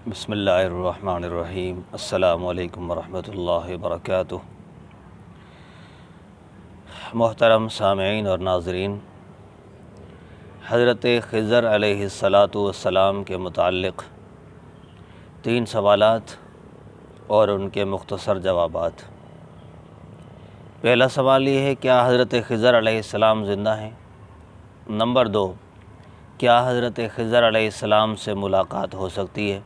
بسم اللہ الرحمن الرحیم۔ السلام علیکم ورحمۃ اللہ وبرکاتہ۔ محترم سامعین اور ناظرین، حضرت خضر علیہ السلام کے متعلق 3 سوالات اور ان کے مختصر جوابات۔ پہلا سوال یہ ہے، کیا حضرت خضر علیہ السلام زندہ ہیں؟ نمبر 2، کیا حضرت خضر علیہ السلام سے ملاقات ہو سکتی ہے؟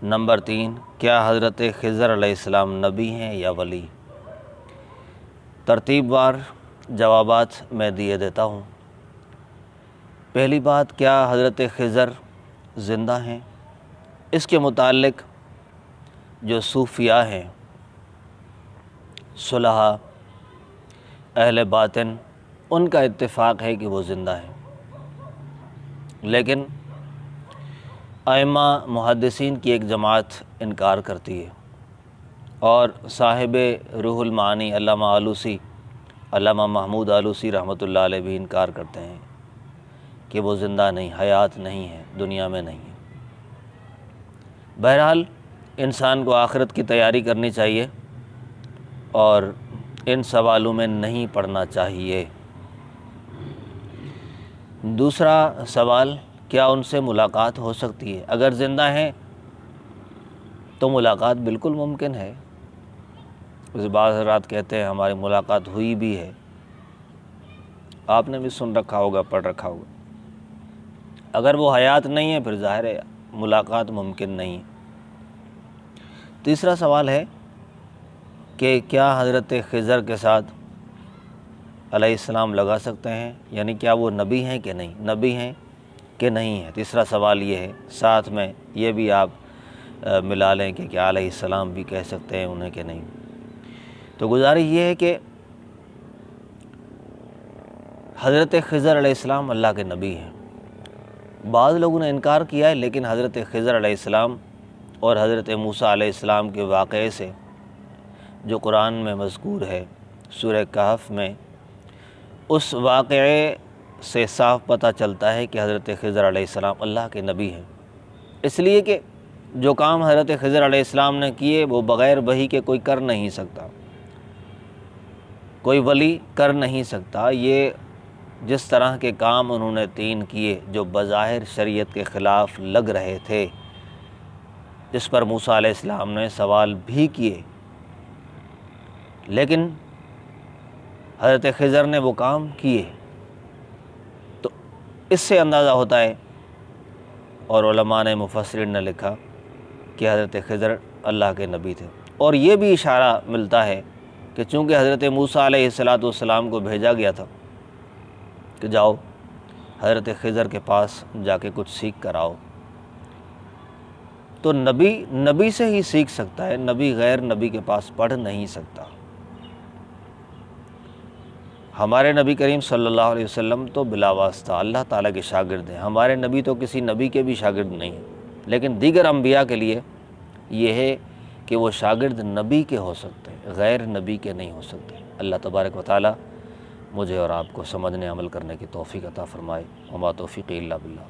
نمبر 3، کیا حضرت خضر علیہ السلام نبی ہیں یا ولی؟ ترتیب وار جوابات میں دیے دیتا ہوں۔ پہلی بات، کیا حضرت خضر زندہ ہیں؟ اس کے متعلق جو صوفیاء ہیں، صلحاء، اہل باطن، ان کا اتفاق ہے کہ وہ زندہ ہیں، لیکن ائمہ محدثین کی ایک جماعت انکار کرتی ہے، اور صاحب روح المعانی علامہ آلوسی، علامہ محمود آلوسی رحمۃ اللہ علیہ بھی انکار کرتے ہیں کہ وہ زندہ نہیں، حیات نہیں ہے، دنیا میں نہیں ہے۔ بہرحال انسان کو آخرت کی تیاری کرنی چاہیے اور ان سوالوں میں نہیں پڑنا چاہیے۔ دوسرا سوال، کیا ان سے ملاقات ہو سکتی ہے؟ اگر زندہ ہیں تو ملاقات بالکل ممکن ہے۔ بعض حضرات کہتے ہیں ہماری ملاقات ہوئی بھی ہے، آپ نے بھی سن رکھا ہوگا، پڑھ رکھا ہوگا۔ اگر وہ حیات نہیں ہے پھر ظاہر ہے ملاقات ممکن نہیں ہے۔ تیسرا سوال ہے کہ کیا حضرت خضر کے ساتھ علیہ السلام لگا سکتے ہیں؟ یعنی کیا وہ نبی ہیں کہ نہیں، نبی ہیں کہ نہیں ہے؟ تیسرا سوال یہ ہے، ساتھ میں یہ بھی آپ ملا لیں کہ کیا علیہ السلام بھی کہہ سکتے ہیں انہیں کہ نہیں۔ تو گزارش یہ ہے کہ حضرت خضر علیہ السلام اللہ کے نبی ہیں۔ بعض لوگوں نے انکار کیا ہے، لیکن حضرت خضر علیہ السلام اور حضرت موسیٰ علیہ السلام کے واقعے سے جو قرآن میں مذکور ہے سورہ کہف میں، اس واقعے سے صاف پتہ چلتا ہے کہ حضرت خضر علیہ السلام اللہ کے نبی ہیں، اس لیے کہ جو کام حضرت خضر علیہ السلام نے کیے وہ بغیر وحی کے کوئی کر نہیں سکتا، کوئی ولی کر نہیں سکتا۔ یہ جس طرح کے کام انہوں نے 3 کیے جو بظاہر شریعت کے خلاف لگ رہے تھے، جس پر موسیٰ علیہ السلام نے سوال بھی کیے، لیکن حضرت خضر نے وہ کام کیے، تو اس سے اندازہ ہوتا ہے، اور علماء نے، مفسرین نے لکھا کہ حضرت خضر اللہ کے نبی تھے۔ اور یہ بھی اشارہ ملتا ہے کہ چونکہ حضرت موسیٰ علیہ السلام کو بھیجا گیا تھا کہ جاؤ حضرت خضر کے پاس جا کے کچھ سیکھ کر آؤ، تو نبی سے ہی سیکھ سکتا ہے، نبی غیر نبی کے پاس پڑھ نہیں سکتا۔ ہمارے نبی کریم صلی اللہ علیہ وسلم تو بلا واسطہ اللہ تعالیٰ کے شاگرد ہیں، ہمارے نبی تو کسی نبی کے بھی شاگرد نہیں ہیں، لیکن دیگر انبیاء کے لیے یہ ہے کہ وہ شاگرد نبی کے ہو سکتے ہیں، غیر نبی کے نہیں ہو سکتے۔ اللہ تبارک و تعالیٰ مجھے اور آپ کو سمجھنے، عمل کرنے کی توفیق عطا فرمائے۔ وما توفیقی الا باللہ۔